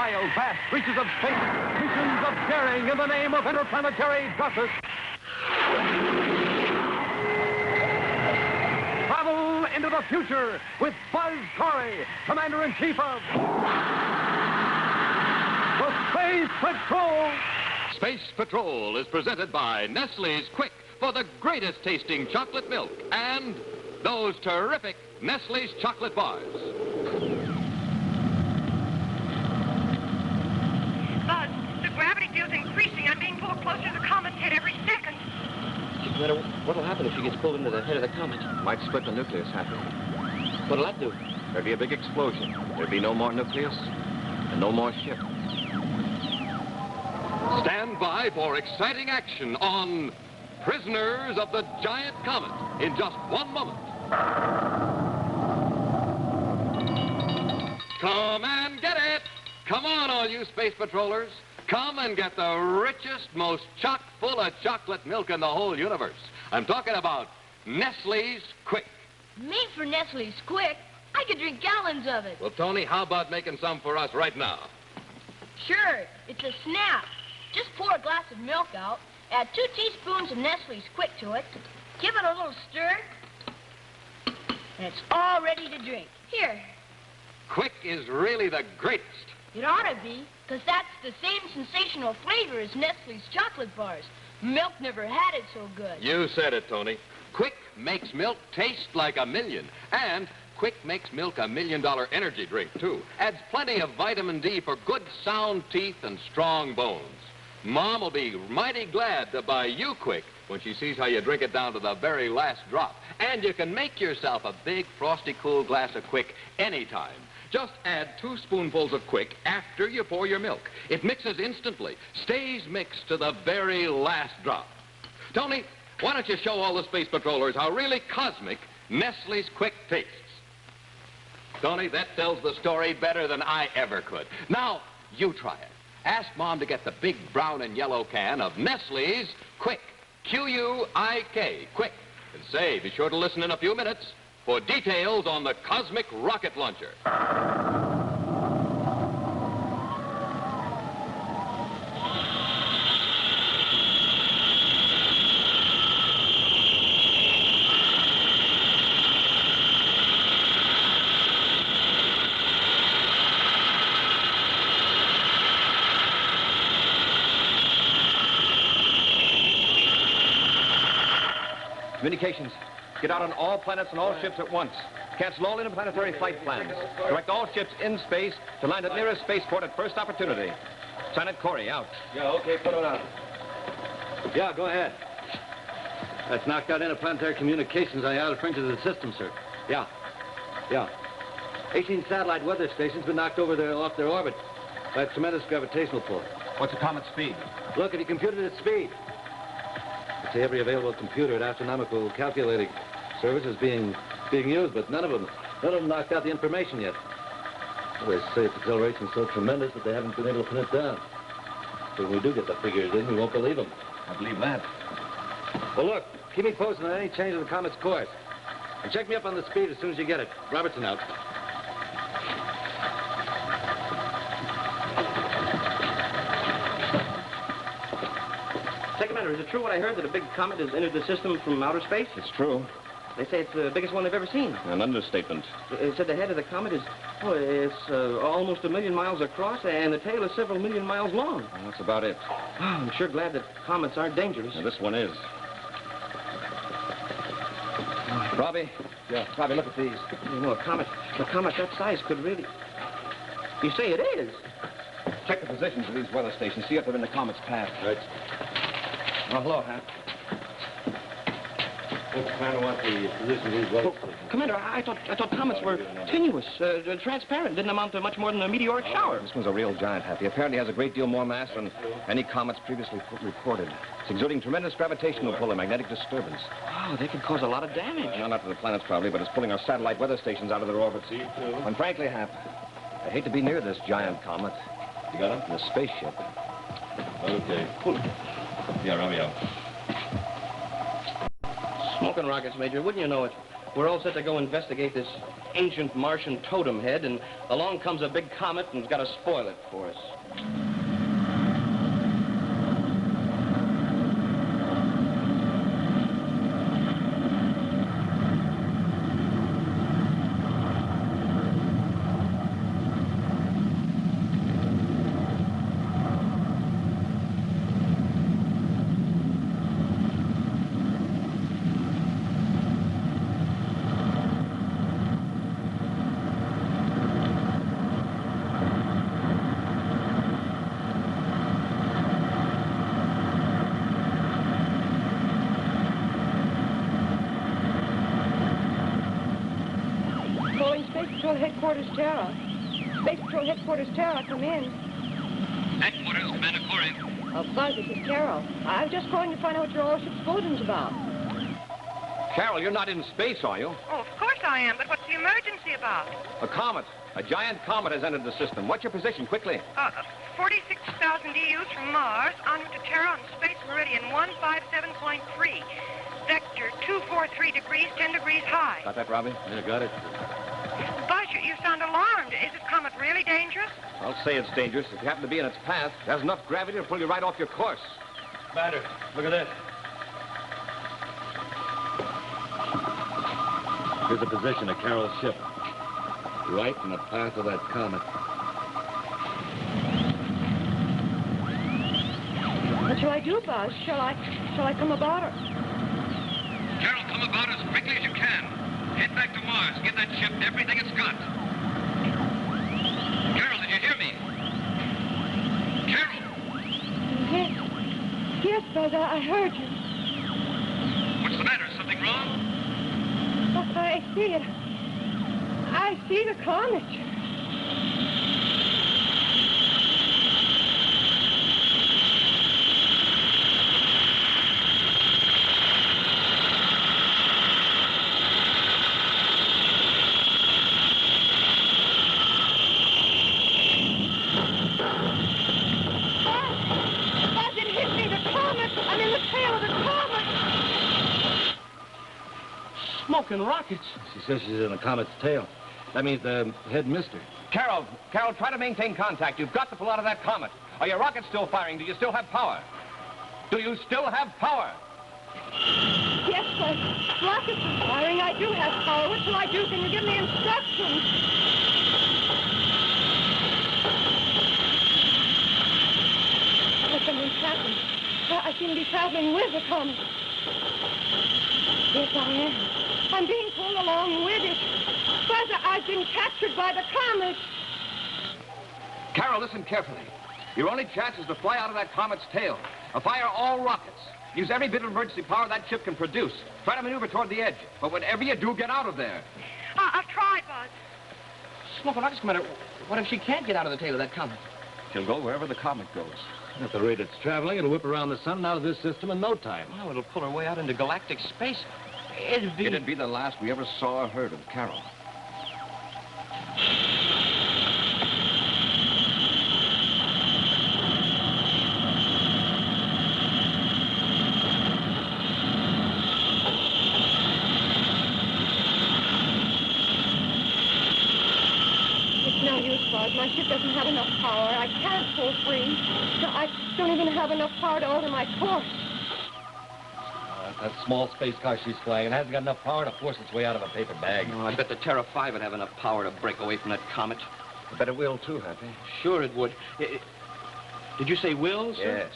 wild, vast reaches of space, missions of daring in the name of interplanetary justice. Travel into the future with Buzz Corry, Commander-in-Chief of the Space Patrol. Space Patrol is presented by Nestle's Quick for the greatest tasting chocolate milk and those terrific Nestle's chocolate bars. Buzz, the gravity field's increasing. I'm being pulled closer to the comet's head every second. What'll happen if she gets pulled into the head of the comet? Might split the nucleus, Happy. What'll that do? There'd be a big explosion. There'd be no more nucleus and no more ship. Stand by for exciting action on Prisoners of the Giant Comet in just 1 moment. Come and get it! Come on, all you space patrollers. Come and get the richest, most chock-full of chocolate milk in the whole universe. I'm talking about Nestle's Quick. Me for Nestle's Quick? I could drink gallons of it. Well, Tony, how about making some for us right now? Sure, it's a snap. Just pour a glass of milk out, add 2 teaspoons of Nestle's Quick to it, give it a little stir, and it's all ready to drink. Here. Quick is really the greatest. It ought to be, because that's the same sensational flavor as Nestle's chocolate bars. Milk never had it so good. You said it, Tony. Quick makes milk taste like a million. And Quick makes milk a $1 million energy drink, too. Adds plenty of vitamin D for good, sound teeth and strong bones. Mom will be mighty glad to buy you Quick when she sees how you drink it down to the very last drop. And you can make yourself a big, frosty, cool glass of Quick anytime. Just add 2 spoonfuls of Quick after you pour your milk. It mixes instantly, stays mixed to the very last drop. Tony, why don't you show all the space patrollers how really cosmic Nestle's Quick tastes? Tony, that tells the story better than I ever could. Now, you try it. Ask Mom to get the big brown and yellow can of Nestle's Quick. Q-U-I-K, Quick. And say, be sure to listen in a few minutes for details on the cosmic rocket launcher. Communications. Get out on all planets and all ships at once. Cancel all interplanetary flight plans. Direct all ships in space to land at nearest spaceport at first opportunity. Lieutenant Corry, out. Yeah, okay, put it out. Yeah, go ahead. That's knocked out interplanetary communications on the outer fringes of the system, sir. Yeah. 18 satellite weather stations been knocked off their orbit by a tremendous gravitational pull. What's the comet's speed? Look, have you computed its speed? I'd say every available computer and astronomical calculating service is being used, but none of them knocked out the information yet. Well, they say its acceleration is so tremendous that they haven't been able to pin it down. So when we do get the figures in, we won't believe them. I believe that. Well, look, keep me posted on any change in the comet's course. And check me up on the speed as soon as you get it. Robertson out. Say, Commander, is it true what I heard that a big comet has entered the system from outer space? It's true. They say it's the biggest one they've ever seen. An understatement. It said the head of the comet is, almost 1 million miles across, and the tail is several million miles long. Well, that's about it. Oh, I'm sure glad that comets aren't dangerous. Now, this one is. Robie? Yeah, Robie, look at these. You know, a comet that size could really... You say it is? Check the positions of these weather stations. See if they're in the comet's path. Right. Oh, hello, Hap. Commander wants the position of these weather stations. Commander, I thought comets were tenuous, transparent, didn't amount to much more than a meteoric shower. This one's a real giant, Happy. Apparently has a great deal more mass than any comets previously reported. It's exerting tremendous gravitational pull and magnetic disturbance. Oh, they could cause a lot of damage. No, not to the planets, probably, but it's pulling our satellite weather stations out of their orbits. And frankly, Hap, I hate to be near this giant comet. You got him? In a spaceship. Okay. Yeah, Robbie, out. Smoking rockets, Major. Wouldn't you know it? We're all set to go investigate this ancient Martian totem head, and along comes a big comet and's got to spoil it for us. Headquarters Terra. Space Patrol Headquarters Terra, come in. Headquarters, Commander Corry. Buzz, this is Carol. I'm just calling to find out what your all-ship's bulletin's about. Carol, you're not in space, are you? Oh, of course I am, but what's the emergency about? A comet. A giant comet has entered the system. What's your position, quickly? 46,000 EUs from Mars, en route to Terra on space meridian 157.3. Vector 243 degrees, 10 degrees high. Got that, Robie? Yeah, got it. Buzz, you sound alarmed. Is this comet really dangerous? I'll say it's dangerous. If you happen to be in its path, it has enough gravity to pull you right off your course. Commander, look at this. Here's the position of Carol's ship. Right in the path of that comet. What shall I do, Buzz? Shall I come aboard her? Carol, come about as quickly as you can. Head back to Mars. Give that ship everything it's got. Carol, did you hear me? Carol! Yes, Buzz, I heard you. What's the matter? Something wrong? I see it. I see the comet. Smoking rockets. She says she's in the comet's tail. That means the head mister. Carol, try to maintain contact. You've got to pull out of that comet. Are your rockets still firing? Do you still have power? Do you still have power? Yes, Buzz. Rockets are firing. I do have power. What shall I do? Can you give me instructions? Something's happened. I seem to be traveling with the comet. Yes, I am. I'm being pulled along with it. Buzz, I've been captured by the comet. Carol, listen carefully. Your only chance is to fly out of that comet's tail. Fire all rockets. Use every bit of emergency power that ship can produce. Try to maneuver toward the edge. But whatever you do, get out of there. I'll try, Buzz. Smoking rockets, Commander. What if she can't get out of the tail of that comet? She'll go wherever the comet goes. At the rate it's traveling, it'll whip around the sun and out of this system in no time. Well, it'll pull her way out into galactic space. It'd be the last we ever saw or heard of Carol. It's no use, Buzz. My ship doesn't have enough power. I can't pull free. I don't even have enough power to alter my course. That small space car she's flying, it hasn't got enough power to force its way out of a paper bag. Oh, I bet the Terra 5 would have enough power to break away from that comet. I bet it will, too, Happy. Sure it would. Did you say will, sir? Yes.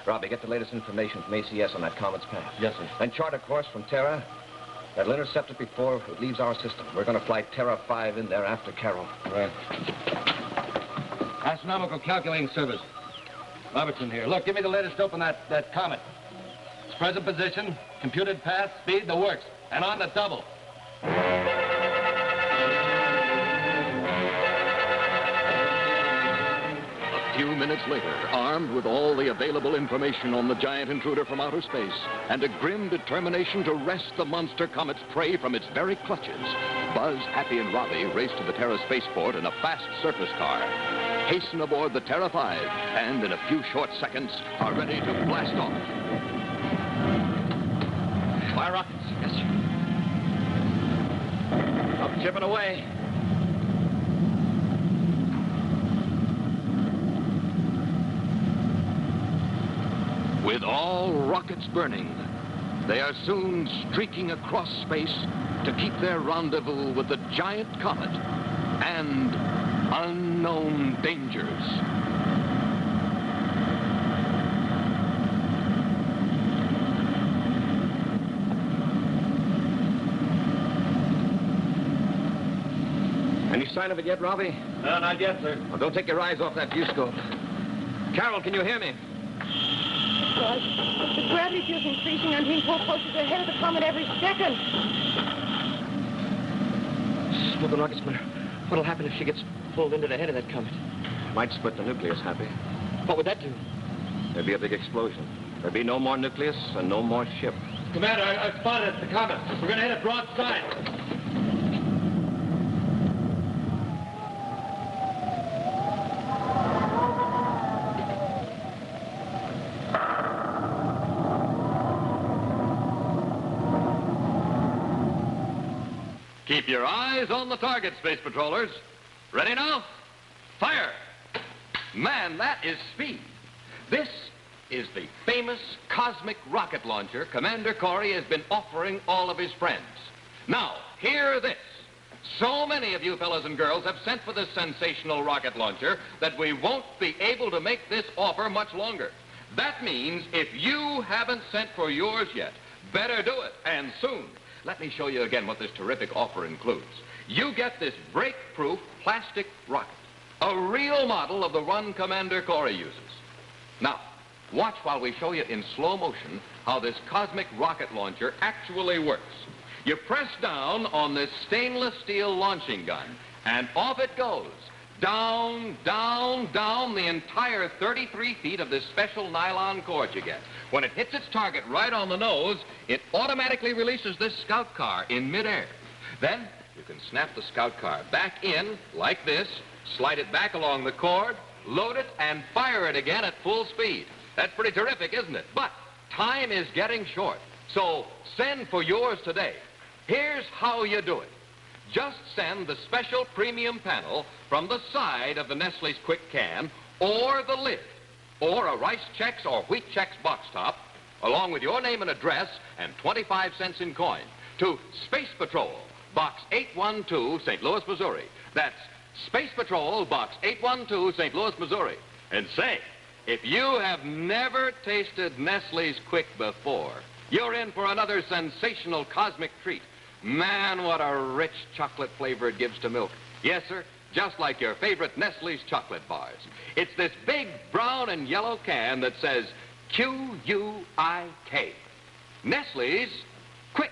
Robbie, get the latest information from ACS on that comet's path. Yes, sir. Then chart a course from Terra. That'll intercept it before it leaves our system. We're going to fly Terra 5 in there after Carol. Right. Astronomical calculating service. Robertson here. Look, give me the latest dope on that comet. Its present position, computed path, speed, the works. And on the double. A few minutes later, armed with all the available information on the giant intruder from outer space and a grim determination to wrest the monster comet's prey from its very clutches, Buzz, Happy, and Robie race to the Terra spaceport in a fast surface car, hasten aboard the Terra 5, and in a few short seconds are ready to blast off. Fire rockets. Yes, sir. Chipping away. With all rockets burning, they are soon streaking across space to keep their rendezvous with the giant comet and unknown dangers. Any sign of it yet, Robie? No, not yet, sir. Well, don't take your eyes off that viewscope. Carol, can you hear me? God, the gravity field's increasing. I'm being pulled closer to the head of the comet every second. Slow the rocket spinner. What'll happen if she gets pulled into the head of that comet? Might split the nucleus, Happy. What would that do? There'd be a big explosion. There'd be no more nucleus and no more ship. Commander, I spotted the comet. We're going to hit it broadside. Keep your eyes on the target, Space Patrollers. Ready now? Fire! Man, that is speed. This is the famous cosmic rocket launcher Commander Corry has been offering all of his friends. Now, hear this. So many of you fellas and girls have sent for this sensational rocket launcher that we won't be able to make this offer much longer. That means if you haven't sent for yours yet, better do it, and soon. Let me show you again what this terrific offer includes. You get this break-proof plastic rocket, a real model of the one Commander Corry uses. Now, watch while we show you in slow motion how this cosmic rocket launcher actually works. You press down on this stainless steel launching gun, and off it goes. Down, down, down the entire 33 feet of this special nylon cord you get. When it hits its target right on the nose, it automatically releases this scout car in midair. Then you can snap the scout car back in like this, slide it back along the cord, load it, and fire it again at full speed. That's pretty terrific, isn't it? But time is getting short, so send for yours today. Here's how you do it. Just send the special premium panel from the side of the Nestle's Quick Can, or the lid, or a Rice Chex or Wheat Chex box top, along with your name and address and 25 cents in coin, to Space Patrol, Box 812, St. Louis, Missouri. That's Space Patrol, Box 812, St. Louis, Missouri. And say, if you have never tasted Nestle's Quick before, you're in for another sensational cosmic treat. Man, what a rich chocolate flavor it gives to milk. Yes, sir, just like your favorite Nestle's chocolate bars. It's this big brown and yellow can that says Q-U-I-K. Nestle's Quick.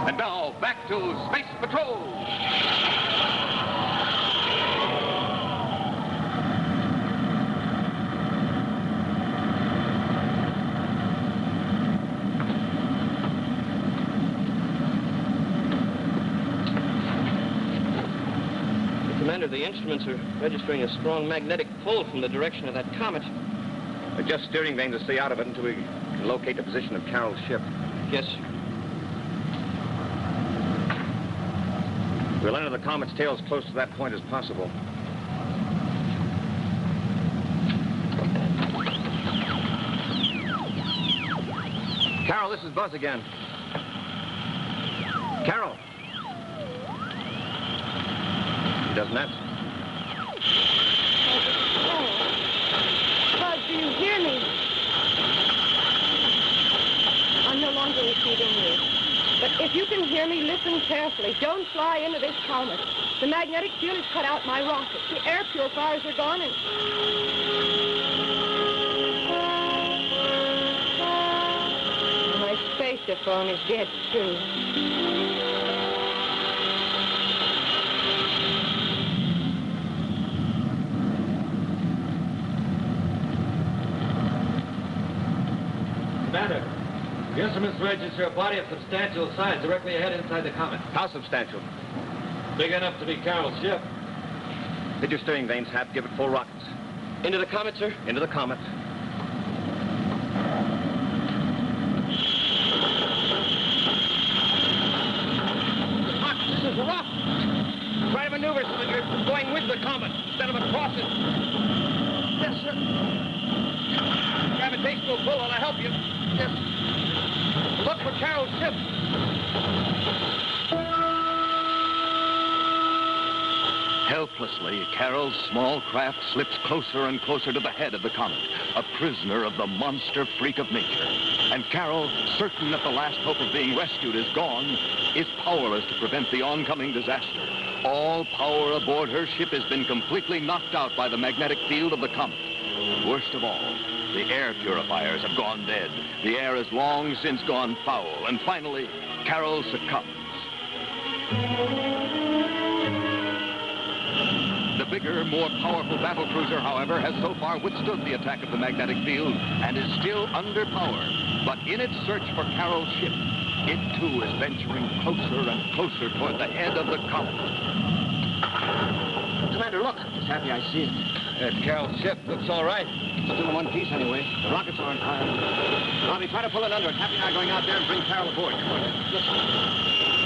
And now, back to Space Patrol. Commander, the instruments are registering a strong magnetic pull from the direction of that comet. Adjust steering vane to stay out of it until we can locate the position of Carol's ship. Yes, sir. We'll enter the comet's tail as close to that point as possible. Carol, this is Buzz again. Carol. He doesn't answer. Buzz, do you hear me? I'm no longer receiving you. But if you can hear me, listen carefully. Don't fly into this comet. The magnetic field has cut out my rocket. The air purifiers are gone and... My spaceophone is dead, too. Commander, the instruments register a body of substantial size directly ahead inside the comet. How substantial? Big enough to be Carol's ship. Hit your steering vanes, Hap. Give it full rockets. Into the comet, sir? Into the comet. a rock. Try to maneuver so that you're going with the Comet instead of across it. Yes, sir. Gravitational pull ought to help you. Yes. Look for Carol's ship. Helplessly, Carol's small craft slips closer and closer to the head of the Comet, a prisoner of the monster freak of nature. And Carol, certain that the last hope of being rescued is gone, is powerless to prevent the oncoming disaster. All power aboard her ship has been completely knocked out by the magnetic field of the Comet. Worst of all, the air purifiers have gone dead. The air has long since gone foul. And finally, Carol succumbs. The bigger, more powerful battlecruiser, however, has so far withstood the attack of the magnetic field and is still under power. But in its search for Carol's ship, it too is venturing closer and closer toward the head of the Comet. Commander, look. Just Happy I see it. That's Carol's ship. Looks all right. Still in one piece anyway. The rockets aren't fired. Robie, try to pull it under. Happy and I are going out there and bring Carol aboard. Come on. Yes, sir.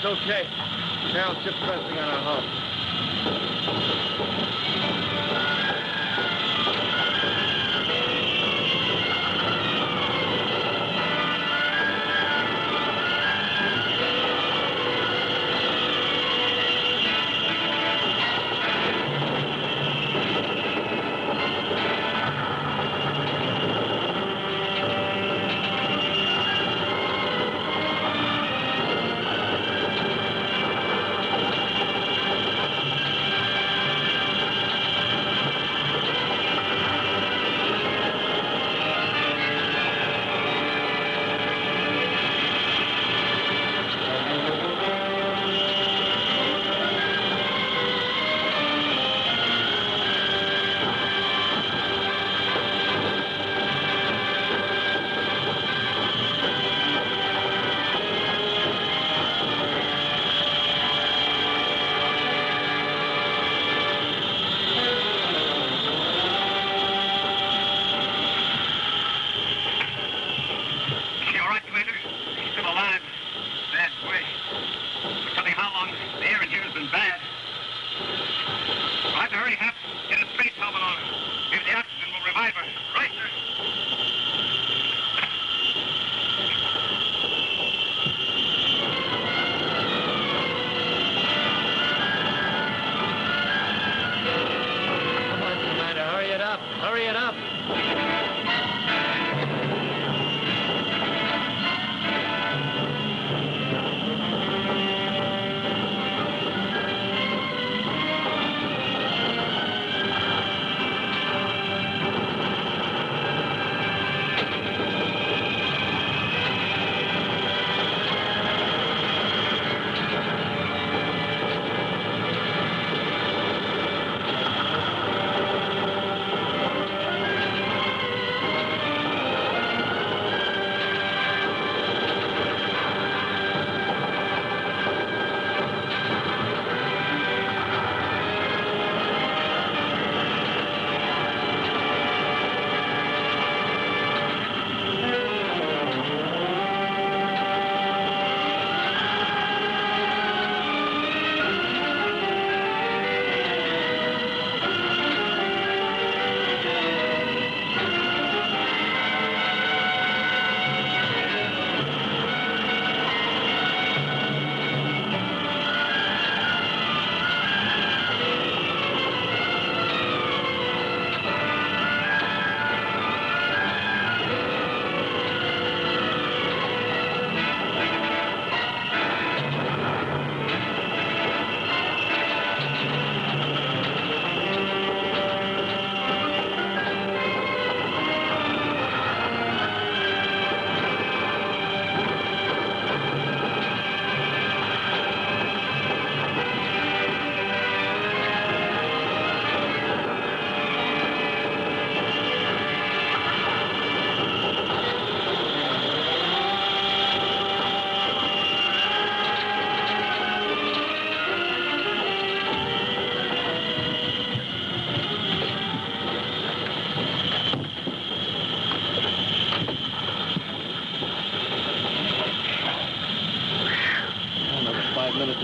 It's okay. Carol's ship's resting on our hull.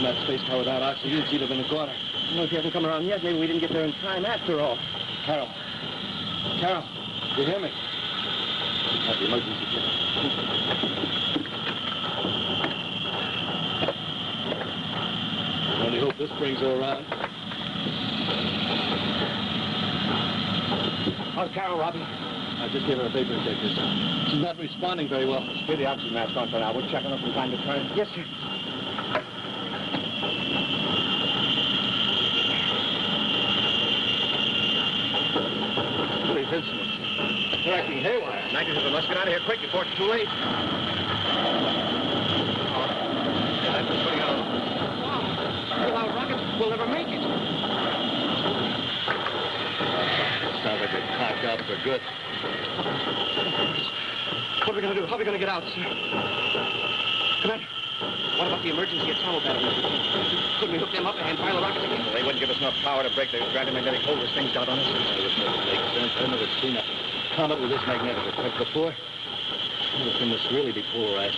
that space car without oxygen, she'd have been a corner. Well, if he hasn't come around yet, maybe we didn't get there in time after all. Carol. Carol, you hear me? Have the emergency kit. I only hope this brings her around. How's Carol, Robie? I just gave her a vapor injector. She's not responding very well. Get the oxygen mask on for now. We'll check on her from time to time. Yes, sir. These instruments. They're acting haywire. Nitrogen, let's get out of here quick before it's too late. That's what's putting out. Wow. Without rockets, we'll never make it. Sounds like they're cocked out for good. What are we going to do? How are we going to get out, sir? Commander, what about the emergency tunnel batteries? Couldn't we hook them up and fire the rockets again? They wouldn't give us enough power to break the gravity-magnetic hold this thing's got on us. This doesn't make sense. I've never seen a comet with this magnetic effect before. How can this really be polarized?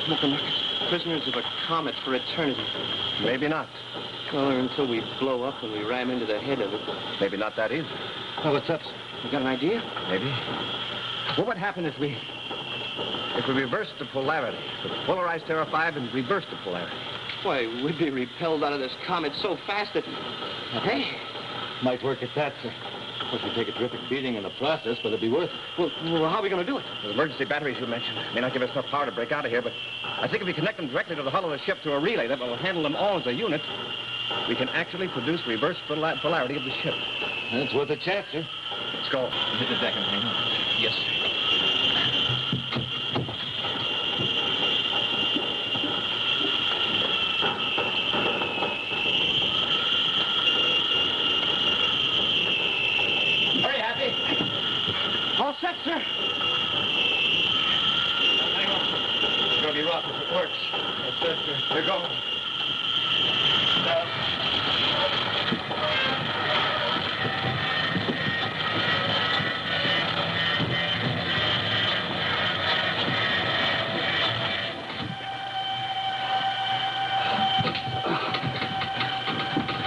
Smoking rockets. Prisoners of a comet for eternity. Maybe not. Well, or until we blow up and we ram into the head of it. Maybe not that either. Oh, what's up, sir? You got an idea? Maybe. What would happen if we reversed the polarity? If we polarized Terra 5 and reversed the polarity. Why, we'd be repelled out of this comet so fast that... Hey, Might work at that, sir. Of course, we take a terrific beating in the process, but it'd be worth it. well, how are we going to do it? The emergency batteries you mentioned may not give us enough power to break out of here, but I think if we connect them directly to the hull of the ship through a relay that will handle them all as a unit, we can actually produce reverse polarity of the ship. It's worth a chance, sir. Let's go. Hit the deck and hang on. Yes, sir. Hurry, Happy. All set, sir. Hang on. It's going to be rough if it works. That's it, sir. Here goes.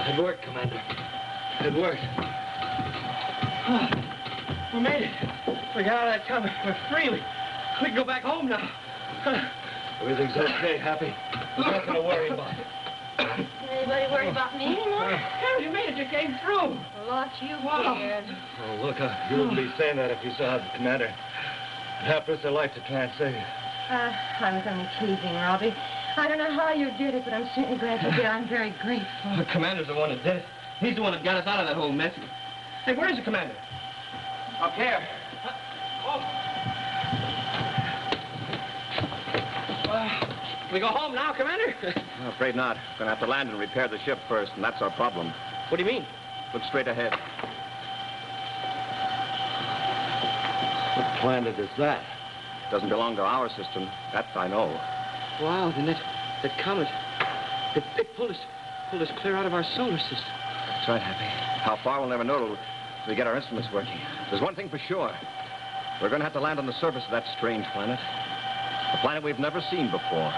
It worked, Commander. It worked. Oh, we made it. We got out of that comet. We're free. We can go back home now. Everything's okay, Happy. There's nothing to worry about. Anybody worry about me anymore? Carol, you made it. You came through. A lot you Wow. did. Oh, look, you wouldn't be saying that if you saw the Commander. It half risked their life to try and save you. I was only teasing, Robbie. I don't know how you did it, but I'm certainly glad you did. I'm very grateful. The commander's the one that did it. He's the one that got us out of that whole mess. Hey, where is the commander? Up here. We go home now, Commander? I'm afraid not. We're going to have to land and repair the ship first, and that's our problem. What do you mean? Look straight ahead. What planet is that? Doesn't belong to our system. That I know. Wow, then that comet, it pulled us clear out of our solar system. That's right, Happy. How far, we'll never know till we get our instruments working. There's one thing for sure. We're going to have to land on the surface of that strange planet. A planet we've never seen before.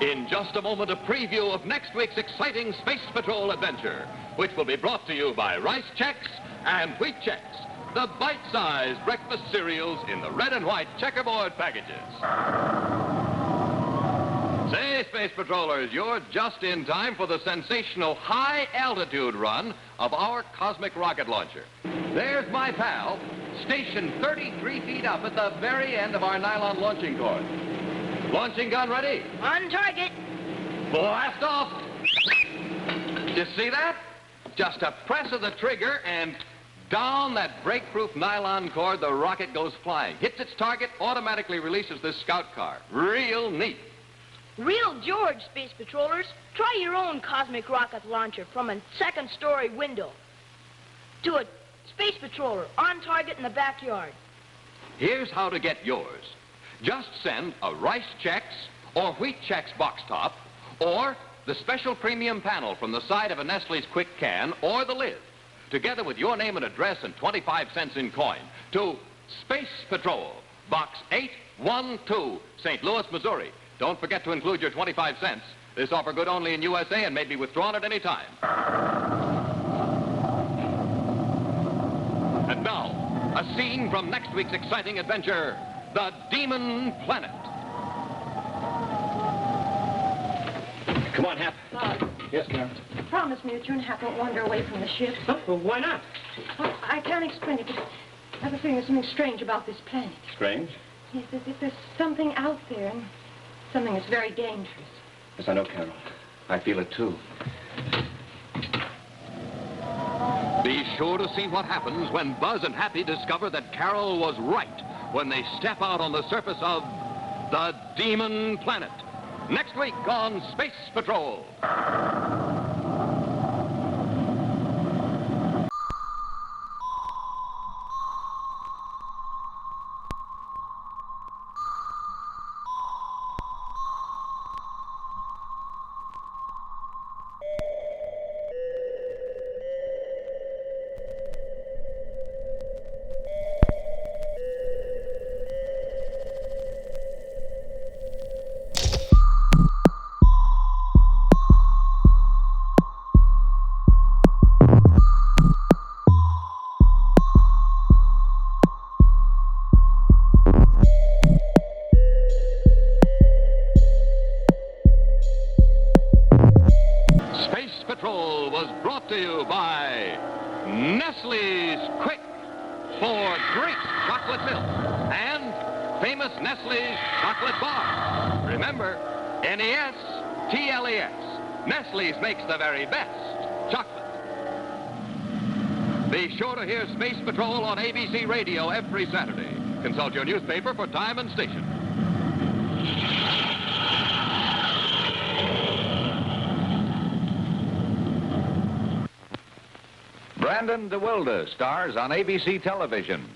In just a moment, a preview of next week's exciting Space Patrol adventure, which will be brought to you by Rice Chex and Wheat Chex, the bite-sized breakfast cereals in the red and white checkerboard packages. Say, Space Patrollers, you're just in time for the sensational high-altitude run of our cosmic rocket launcher. There's my pal, stationed 33 feet up at the very end of our nylon launching cord. Launching gun ready? On target. Blast off! Did you see that? Just a press of the trigger and down that break-proof nylon cord, the rocket goes flying. Hits its target, automatically releases this scout car. Real neat. Real George, Space Patrollers. Try your own cosmic rocket launcher from a second-story window. To a Space Patroller on target in the backyard. Here's how to get yours. Just send a Rice Chex or Wheat Chex box top or the special premium panel from the side of a Nestle's Quick can or the lid, together with your name and address and 25 cents in coin, to Space Patrol, Box 812, St. Louis, Missouri. Don't forget to include your 25 cents. This offer good only in USA and may be withdrawn at any time. And now, a scene from next week's exciting adventure, The Demon Planet. Come on, Hap. Yes, ma'am. Promise me that you and Hap won't wander away from the ship. Oh, well, why not? Oh, I can't explain it, but I have a feeling there's something strange about this planet. Strange? Yes, there's something out there, and something that's very dangerous. Yes, I know, Carol. I feel it, too. Be sure to see what happens when Buzz and Happy discover that Carol was right when they step out on the surface of the Demon Planet. Next week on Space Patrol. Space Patrol was brought to you by Nestle's Quick for great chocolate milk and famous Nestle's chocolate bar. Remember, N-E-S-T-L-E-S. Nestle's makes the very best chocolate. Be sure to hear Space Patrol on ABC Radio every Saturday. Consult your newspaper for time and station. Brandon DeWilde stars on ABC television.